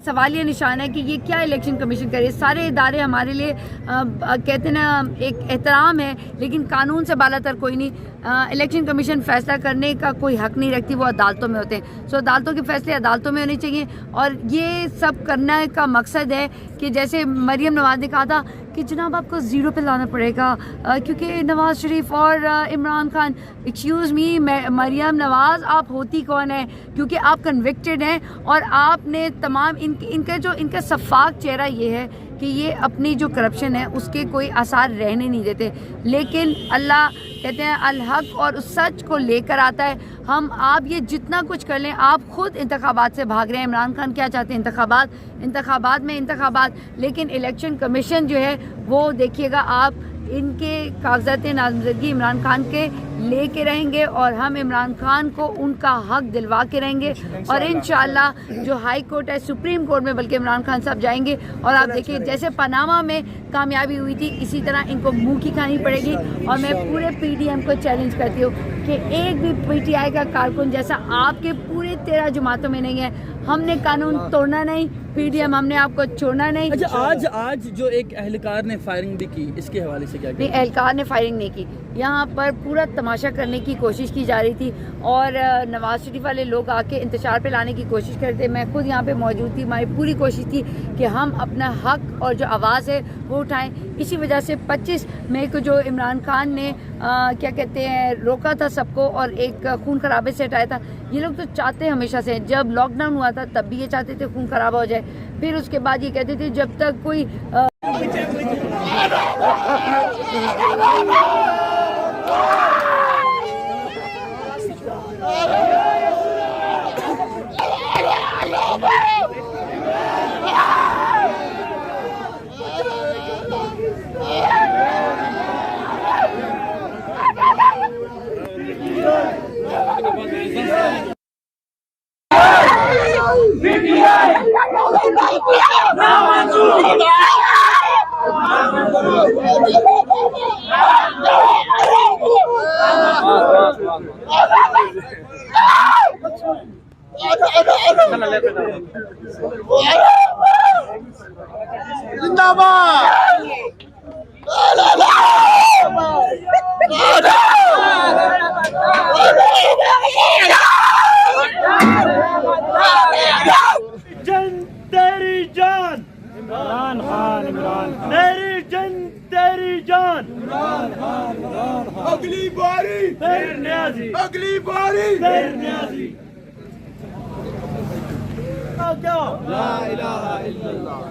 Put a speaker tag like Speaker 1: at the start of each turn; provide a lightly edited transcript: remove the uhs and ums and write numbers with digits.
Speaker 1: सवाल ये निशान है कि ये क्या इलेक्शन कमीशन करे। सारे इदारे हमारे लिए कहते हैं ना एक एहतराम है, लेकिन कानून से बालातर कोई नहीं। इलेक्शन कमीशन फैसला करने का कोई हक नहीं रखती, वो अदालतों में होते हैं। सो अदालतों के फैसले अदालतों में होने चाहिए। और ये सब करने का मकसद है कि जैसे मरियम नवाज ने कहा था कि जनाब आपको ज़ीरो पे लाना पड़ेगा क्योंकि नवाज शरीफ और इमरान खान। एक्सक्यूज़ मी, मरियम नवाज आप होती कौन है? क्योंकि आप कन्विक्टेड हैं और आपने तमाम इनका शफाफ चेहरा ये है कि ये अपनी जो करप्शन है उसके कोई आसार रहने नहीं देते। लेकिन अल्लाह कहते हैं अल हक और उस सच को लेकर आता है। आप ये जितना कुछ कर लें, आप खुद इंतखाबात से भाग रहे हैं। इमरान खान क्या चाहते हैं? इंतखाबात, लेकिन इलेक्शन कमीशन जो है वो देखिएगा आप इनके कागजात नामजदगी इमरान खान के लेके रहेंगे और हम इमरान खान को उनका हक दिलवा के रहेंगे। और इंशाअल्लाह जो हाई कोर्ट है, सुप्रीम कोर्ट में बल्कि इमरान खान साहब जाएंगे। और आप देखिए जैसे पनामा में कामयाबी हुई थी, इसी तरह इनको मुंह की खानी पड़ेगी। और मैं पूरे पीडीएम को चैलेंज करती हूँ कि एक भी पीटीआई का कारकुन जैसा आपके पूरे 13 जमातों में नहीं है। हमने कानून तोड़ना नहीं, पीडीएम हमने आपको छोड़ना नहीं।
Speaker 2: अच्छा, आज जो एक एहलकार ने फायरिंग भी की, इसके हवाले से क्या?
Speaker 1: नहीं, एहलकार ने फायरिंग नहीं की। यहाँ पर पूरा तमाशा करने की कोशिश की जा रही थी और नवाज शरीफ वाले लोग आके इंतशार पे लाने की कोशिश करते। मैं खुद यहाँ पे मौजूद थी। हमारी पूरी कोशिश थी कि हम अपना हक और जो आवाज़ है वो उठाएं। इसी वजह से 25 मई को जो इमरान खान ने क्या कहते हैं रोका था सबको और एक खून खराबे से हटाया था। ये लोग तो चाहते हमेशा से, जब लॉकडाउन हुआ था तब भी ये चाहते थे खून खराबा हो जाए। फिर उसके बाद ये कहते थे जब तक कोई
Speaker 3: तेरी जान इमरान खान, तेरी जन तेरी जान इमरान खान। अगली बारी फिर न्याजी, अगली बारी फिर न्याजी। क्या ला इलाहा इल्लल्लाह।